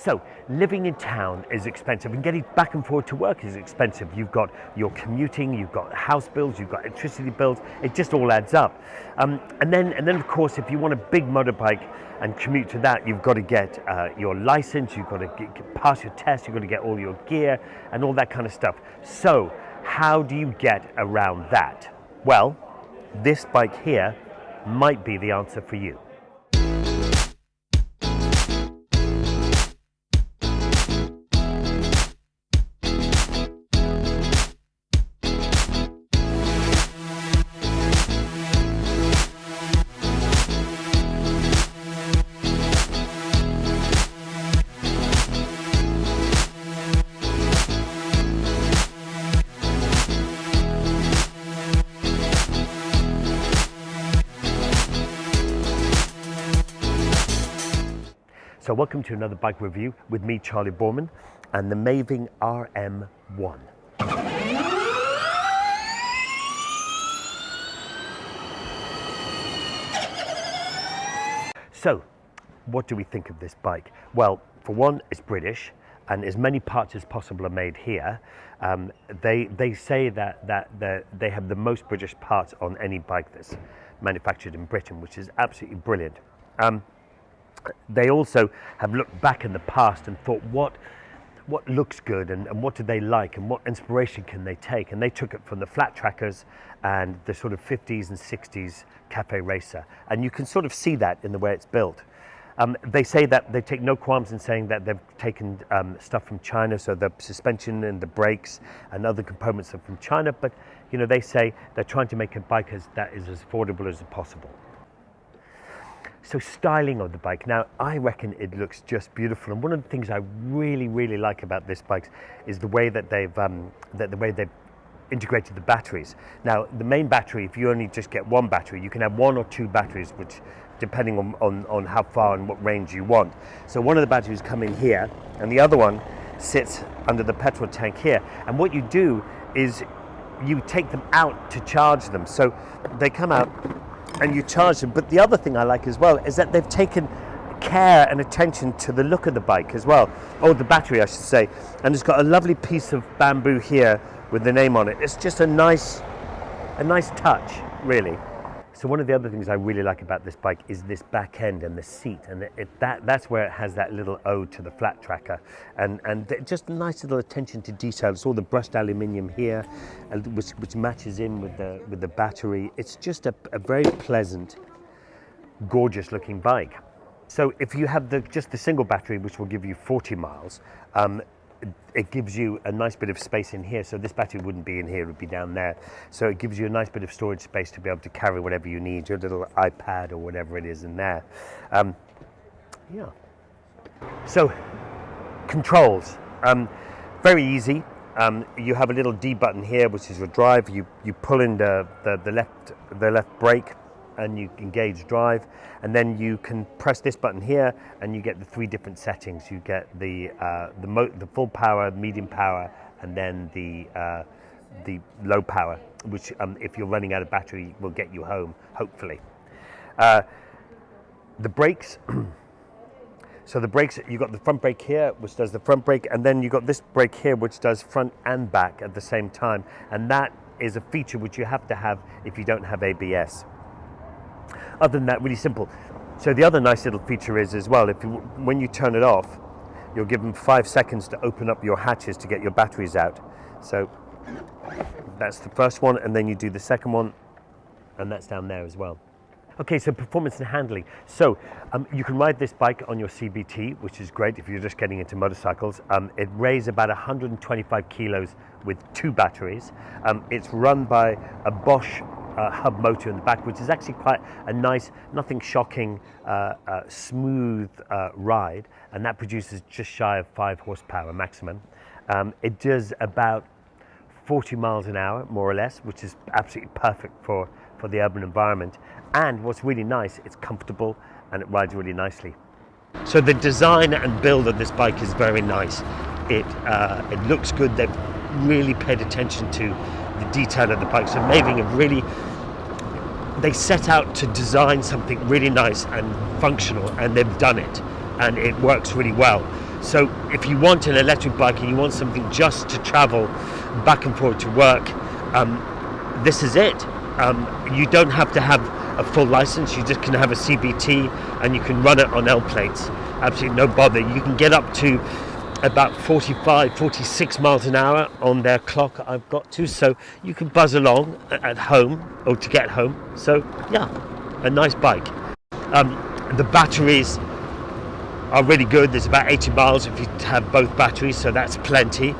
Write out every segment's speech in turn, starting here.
So living in town is expensive and getting back and forth to work is expensive. You've got your commuting, you've got house bills, you've got electricity bills. It just all adds up. And then of course, if you want a big motorbike and commute to that, you've got to get your license, you've got to pass your test, you've got to get all your gear and all that kind of stuff. So how do you get around that? Well, this bike here might be the answer for you. So welcome to another bike review with me, Charley Boorman, and the Maeving RM1. So, what do we think of this bike? Well, for one, it's British, and as many parts as possible are made here. They say that they have the most British parts on any bike that's manufactured in Britain, which is absolutely brilliant. They also have looked back in the past and thought what looks good and what do they like and what inspiration can they take, and they took it from the flat trackers and the sort of 50s and 60s cafe racer, and you can sort of see that in the way it's built. They say that they take no qualms in saying that they've taken stuff from China, so the suspension and the brakes and other components are from China, but you know, they say they're trying to make a bike that is as affordable as possible. So styling of the bike, now I reckon it looks just beautiful, and one of the things I really like about this bike is the way that they've integrated the batteries. Now the main battery, if you only just get one battery, you can have one or two batteries, which depending on how far and what range you want. So one of the batteries come in here and the other one sits under the petrol tank here, and what you do is you take them out to charge them. So they come out and you charge them. But the other thing I like as well is that they've taken care and attention to the look of the bike as well, or the battery I should say, and it's got a lovely piece of bamboo here with the name on it. It's just a nice touch, really. So one of the other things I really like about this bike is this back end and the seat, and that's where it has that little ode to the flat tracker, and just a nice little attention to detail. It's all the brushed aluminium here, which matches in with the battery. It's just a very pleasant, gorgeous looking bike. So if you have just the single battery, which will give you 40 miles, it gives you a nice bit of space in here. So this battery wouldn't be in here, it would be down there. So it gives you a nice bit of storage space to be able to carry whatever you need, your little iPad or whatever it is in there. Yeah. So controls, very easy. You have a little D button here, which is your drive. You pull in the left brake and you engage drive, and then you can press this button here and you get the three different settings. You get the full power, medium power, and then the low power, which if you're running out of battery will get you home, hopefully. The brakes, so the brakes, you've got the front brake here, which does the front brake, and then you've got this brake here, which does front and back at the same time, and that is a feature which you have to have if you don't have ABS. Other than that, really simple. So the other nice little feature is as well, when you turn it off, you'll give them 5 seconds to open up your hatches to get your batteries out. So that's the first one, and then you do the second one, and that's down there as well. Okay, so performance and handling. So you can ride this bike on your CBT, which is great if you're just getting into motorcycles. It weighs about 125 kilos with 2 batteries. It's run by a Bosch hub motor in the back, which is actually quite a nice, nothing shocking, smooth ride, and that produces just shy of 5 horsepower maximum. It does about 40 miles an hour, more or less, which is absolutely perfect for the urban environment. And what's really nice, it's comfortable and it rides really nicely. So the design and build of this bike is very nice. It looks good. They've really paid attention to the detail of the bike. So Maeving have really, they set out to design something really nice and functional, and they've done it, and it works really well. So if you want an electric bike and you want something just to travel back and forth to work, this is it. You don't have to have a full license, you just can have a CBT and you can run it on L plates. Absolutely no bother. You can get up to about 45, 46 miles an hour on their clock I've got to, so you can buzz along at home or to get home. So yeah, a nice bike. The batteries are really good. There's about 80 miles if you have both batteries, so that's plenty.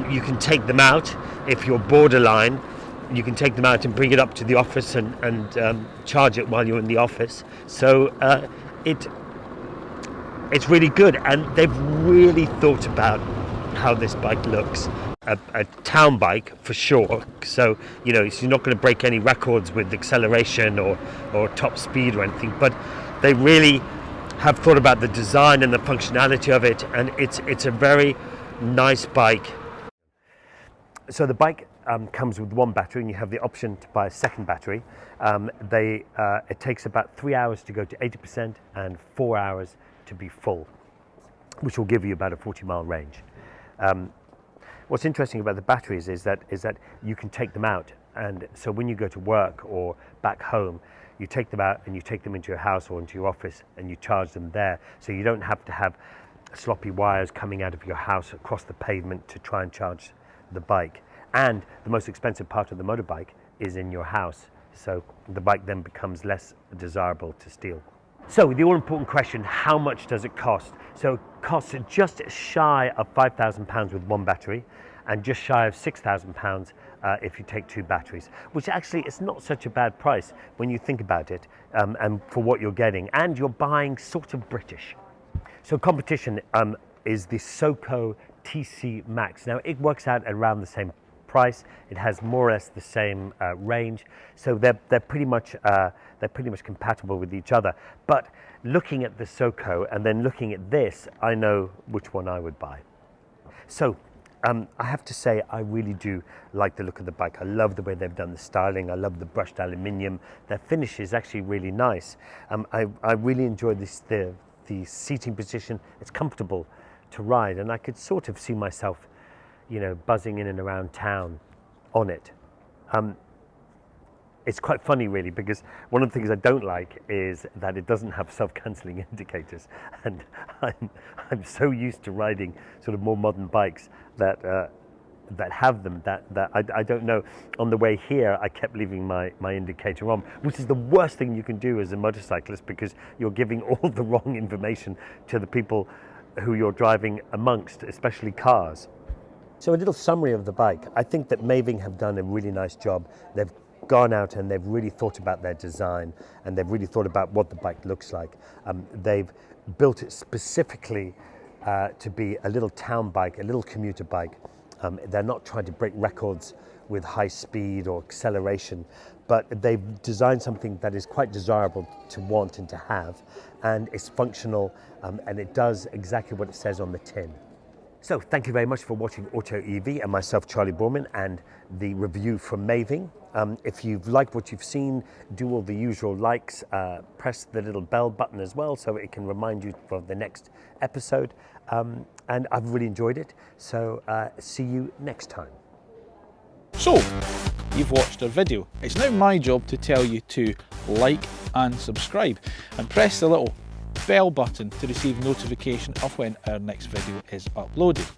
You can take them out if you're borderline. You can take them out and bring it up to the office and charge it while you're in the office. So it's really good, and they've really thought about how this bike looks. A town bike for sure, so you know, you're not going to break any records with acceleration or top speed or anything, but they really have thought about the design and the functionality of it, and it's a very nice bike. So the bike comes with one battery, and you have the option to buy a second battery. It takes about 3 hours to go to 80% and 4 hours to be full, which will give you about a 40-mile range. What's interesting about the batteries is that you can take them out, and so when you go to work or back home, you take them out and you take them into your house or into your office and you charge them there, so you don't have to have sloppy wires coming out of your house across the pavement to try and charge the bike. And the most expensive part of the motorbike is in your house, so the bike then becomes less desirable to steal. So the all-important question, how much does it cost? So it costs just shy of £5,000 with one battery, and just shy of £6,000 if you take two batteries, which actually is not such a bad price when you think about it, and for what you're getting, and you're buying sort of British. So competition is the SOCO TC Max. Now it works out at around the same price. It has more or less the same range, so they're pretty much compatible with each other. But looking at the SOCO and then looking at this, I know which one I would buy. So I have to say, I really do like the look of the bike. I love the way they've done the styling. I love the brushed aluminium. Their finish is actually really nice. I really enjoy the seating position. It's comfortable to ride, and I could sort of see myself, you know, buzzing in and around town on it. It's quite funny really, because one of the things I don't like is that it doesn't have self-cancelling indicators, and I'm so used to riding sort of more modern bikes that have them that I don't know. On the way here I kept leaving my indicator on, which is the worst thing you can do as a motorcyclist, because you're giving all the wrong information to the people who you're driving amongst, especially cars. So a little summary of the bike. I think that Maeving have done a really nice job. They've gone out and they've really thought about their design, and they've really thought about what the bike looks like. They've built it specifically to be a little town bike, a little commuter bike. They're not trying to break records with high speed or acceleration, but they've designed something that is quite desirable to want and to have, and it's functional, and it does exactly what it says on the tin. So thank you very much for watching AutoEV and myself, Charley Boorman, and the review from Maeving. If you've liked what you've seen, do all the usual likes, press the little bell button as well so it can remind you for the next episode. And I've really enjoyed it, so see you next time. So, you've watched our video. It's now my job to tell you to like and subscribe, and press the little bell button to receive notification of when our next video is uploaded.